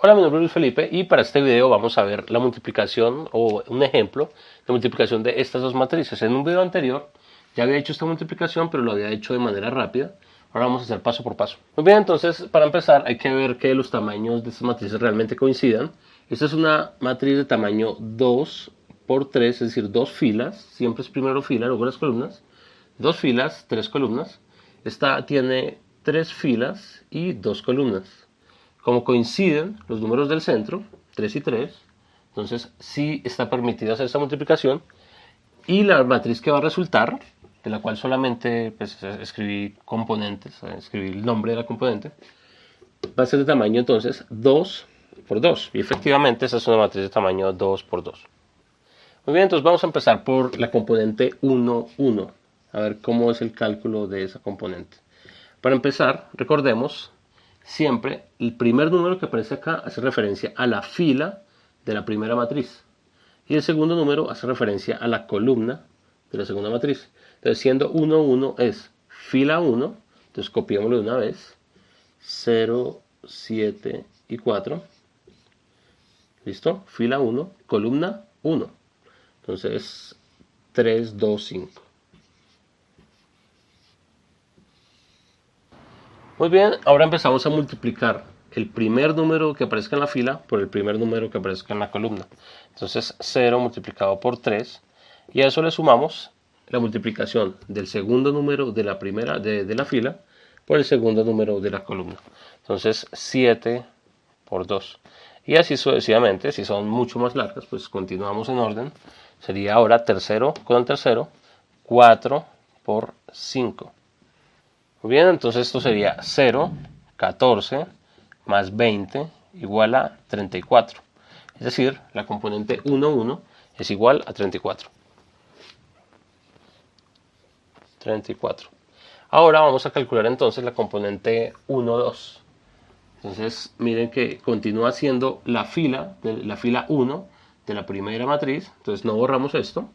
Hola, mi nombre es Luis Felipe y para este video vamos a ver la multiplicación o un ejemplo de multiplicación de estas dos matrices. En un video anterior ya había hecho esta multiplicación, pero lo había hecho de manera rápida. Ahora vamos a hacer paso por paso. Muy bien, entonces para empezar hay que ver que los tamaños de estas matrices realmente coincidan. Esta es una matriz de tamaño 2 por 3, es decir, dos filas. Siempre es primero fila, luego las columnas. Dos filas, tres columnas. Esta tiene tres filas y dos columnas. Como coinciden los números del centro, 3 y 3, entonces sí está permitido hacer esta multiplicación. Y la matriz que va a resultar, de la cual solamente pues, escribí componentes, escribí el nombre de la componente, va a ser de tamaño entonces 2 por 2. Y efectivamente esa es una matriz de tamaño 2 por 2. Muy bien, entonces vamos a empezar por la componente 1, 1. A ver cómo es el cálculo de esa componente. Para empezar, recordemos, siempre el primer número que aparece acá hace referencia a la fila de la primera matriz. Y el segundo número hace referencia a la columna de la segunda matriz. Entonces, siendo 1, 1 es fila 1, entonces copiémoslo de una vez. 0, 7 y 4. ¿Listo? Fila 1, columna 1. Entonces, 3, 2, 5. Muy bien, ahora empezamos a multiplicar el primer número que aparezca en la fila por el primer número que aparezca en la columna. Entonces 0 multiplicado por 3 y a eso le sumamos la multiplicación del segundo número de la primera de la fila por el segundo número de la columna. Entonces 7 por 2. Y así sucesivamente, si son mucho más largas, pues continuamos en orden. Sería ahora tercero con el tercero, 4 por 5. Muy bien, entonces esto sería 0, 14 más 20 igual a 34. Es decir, la componente 1, 1 es igual a 34. 34. Ahora vamos a calcular entonces la componente 1, 2. Entonces miren que continúa siendo la fila 1 de la primera matriz. Entonces no borramos esto.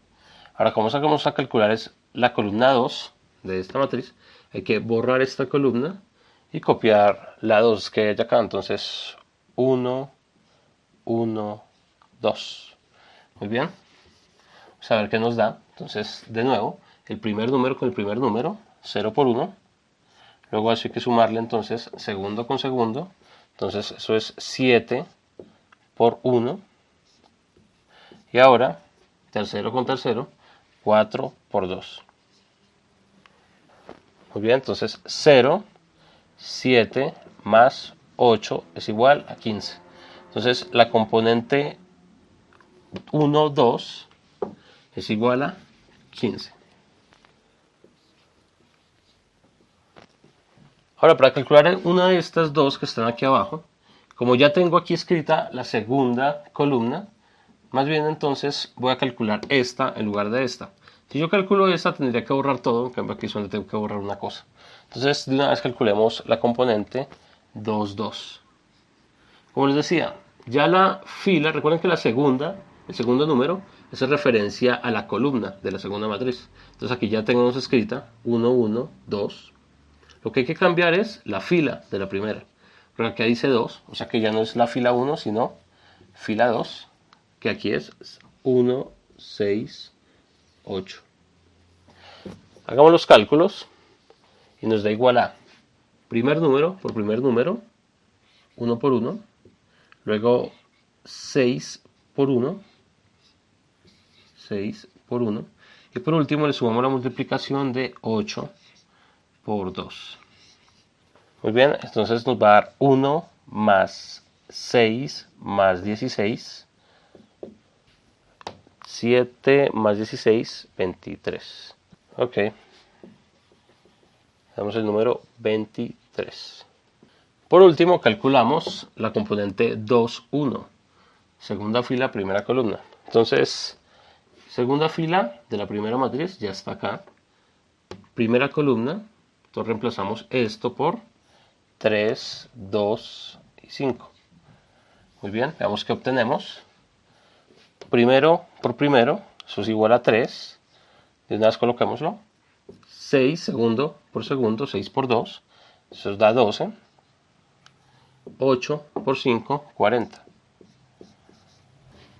Ahora como vamos a calcular es la columna 2 de esta matriz. Hay que borrar esta columna y copiar la 2 que hay acá. Entonces 1, 1, 2. Muy bien. Vamos a ver qué nos da. Entonces de nuevo, el primer número con el primer número, 0 por 1. Luego hay que sumarle entonces segundo con segundo. Entonces eso es 7 por 1. Y ahora, tercero con tercero, 4 por 2. Muy bien, entonces 0, 7 más 8 es igual a 15. Entonces la componente 1, 2 es igual a 15. Ahora, para calcular una de estas dos que están aquí abajo, como ya tengo aquí escrita la segunda columna, más bien entonces voy a calcular esta en lugar de esta. Si yo calculo esta, tendría que borrar todo, en cambio aquí solo tengo que borrar una cosa. Entonces, de una vez calculemos la componente 2, 2. Como les decía, ya la fila, recuerden que el segundo número, hace referencia a la columna de la segunda matriz. Entonces aquí ya tenemos escrita 1, 1, 2. Lo que hay que cambiar es la fila de la primera. Porque aquí dice 2, o sea que ya no es la fila 1, sino fila 2, que aquí es 1, 6, 8. Hagamos los cálculos y nos da igual a primer número por primer número, 1 por 1, luego 6 por 1, 6 por 1, y por último le sumamos la multiplicación de 8 por 2. Muy bien, entonces nos va a dar 1 más 6 más 16, 7 más 16, 23. Ok. Damos el número 23. Por último, calculamos la componente 2, 1. Segunda fila, primera columna. Entonces, segunda fila de la primera matriz ya está acá. Primera columna, entonces reemplazamos esto por 3, 2 y 5. Muy bien, veamos qué obtenemos. Primero por primero, eso es igual a 3. De una vez colocámoslo. 6 segundo por segundo, 6 por 2. Eso da 12. 8 por 5, 40.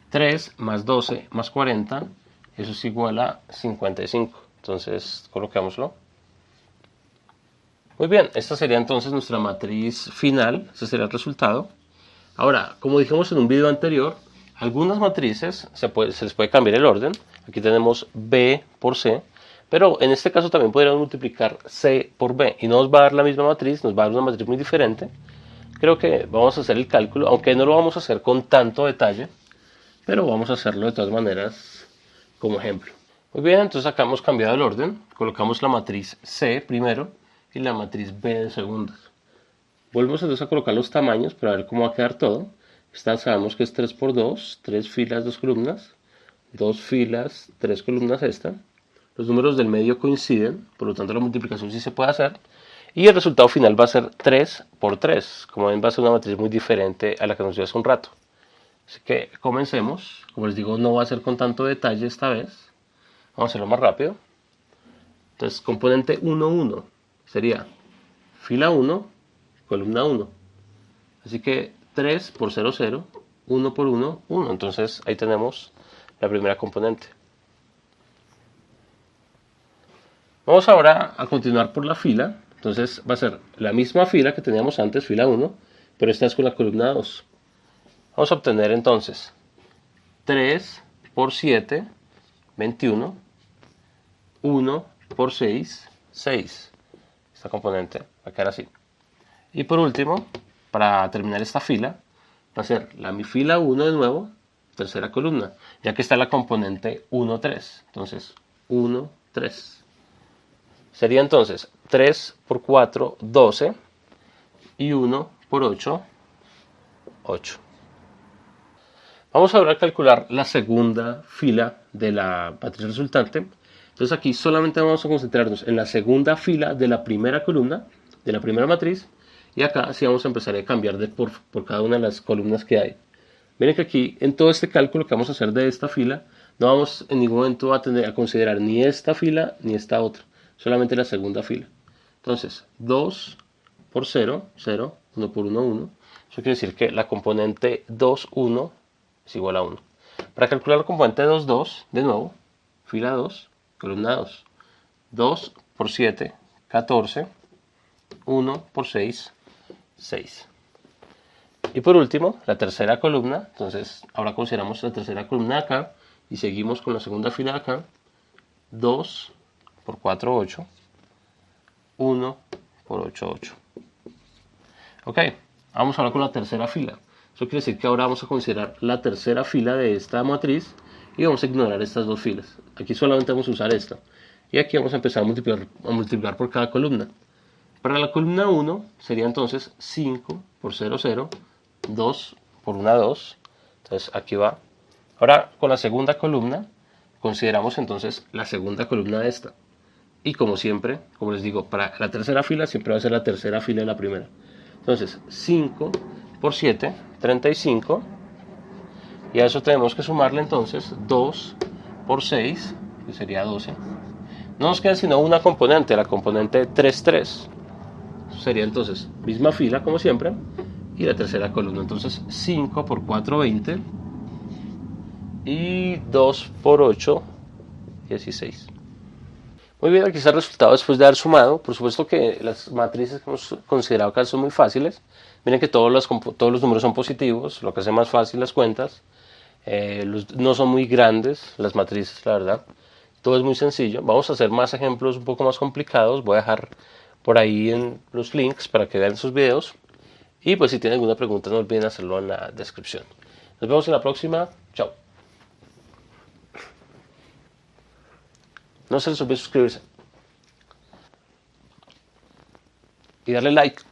3 más 12 más 40, eso es igual a 55. Entonces, colocámoslo. Muy bien, esta sería entonces nuestra matriz final, ese sería el resultado. Ahora, como dijimos en un video anterior, algunas matrices se les puede cambiar el orden. Aquí tenemos B por C, pero en este caso también podríamos multiplicar C por B y no nos va a dar la misma matriz, nos va a dar una matriz muy diferente. Creo que vamos a hacer el cálculo, aunque no lo vamos a hacer con tanto detalle, pero vamos a hacerlo de todas maneras como ejemplo. Muy bien, entonces acá hemos cambiado el orden, colocamos la matriz C primero y la matriz B de segundas. Volvemos entonces a colocar los tamaños para ver cómo va a quedar todo. Esta sabemos que es 3 por 2, 3 filas, 2 columnas, 2 filas, 3 columnas esta. Los números del medio coinciden, por lo tanto la multiplicación sí se puede hacer. Y el resultado final va a ser 3 por 3. Como ven, va a ser una matriz muy diferente a la que nos dio hace un rato. Así que comencemos. Como les digo, no va a ser con tanto detalle esta vez. Vamos a hacerlo más rápido. Entonces, componente 1, 1 sería fila 1, columna 1. Así que 3 por 0, 0, 1 por 1, 1. Entonces, ahí tenemos la primera componente. Vamos ahora a continuar por la fila. Entonces, va a ser la misma fila que teníamos antes, fila 1, pero esta es con la columna 2. Vamos a obtener entonces 3 por 7, 21, 1 por 6, 6. Esta componente va a quedar así. Y por último, para terminar esta fila, va a ser mi fila 1 de nuevo, tercera columna, ya que está la componente 1, 3. Entonces, 1, 3. Sería entonces 3 por 4, 12, y 1 por 8, 8. Vamos ahora a calcular la segunda fila de la matriz resultante. Entonces aquí solamente vamos a concentrarnos en la segunda fila de la primera columna, de la primera matriz, y acá sí vamos a empezar a cambiar por cada una de las columnas que hay. Miren que aquí en todo este cálculo que vamos a hacer de esta fila, no vamos en ningún momento a considerar ni esta fila ni esta otra, solamente la segunda fila. Entonces 2 por 0, 0, 1 por 1, 1. Eso quiere decir que la componente 2, 1 es igual a 1. Para calcular la componente 2, 2, de nuevo, fila 2, columna 2. 2 por 7, 14. 1 por 6, 6. Y por último, la tercera columna. Entonces, ahora consideramos la tercera columna de acá y seguimos con la segunda fila de acá. 2 por 4, 8. 1 por 8, 8. Ok, vamos ahora con la tercera fila. Eso quiere decir que ahora vamos a considerar la tercera fila de esta matriz y vamos a ignorar estas dos filas. Aquí solamente vamos a usar esta. Y aquí vamos a empezar a multiplicar por cada columna. Para la columna 1 sería entonces 5 por 0, 0, 2 por 1, 2. Entonces aquí va. Ahora con la segunda columna consideramos entonces la segunda columna de esta. Y como siempre, como les digo, para la tercera fila siempre va a ser la tercera fila de la primera. Entonces 5 por 7, 35. Y a eso tenemos que sumarle entonces 2 por 6, que sería 12. No nos queda sino una componente, la componente 3, 3. Sería entonces misma fila como siempre y la tercera columna. Entonces 5 por 4, 20 y 2 por 8, 16. Muy bien, aquí está el resultado después de haber sumado. Por supuesto que las matrices que hemos considerado acá son muy fáciles. Miren que todos los números son positivos, lo que hace más fácil las cuentas. No son muy grandes las matrices, la verdad. Todo es muy sencillo. Vamos a hacer más ejemplos un poco más complicados. Voy a dejar por ahí en los links para que vean sus videos. Y pues si tienen alguna pregunta no olviden hacerlo en la descripción. Nos vemos en la próxima. Chao. No se les olvide suscribirse. Y darle like.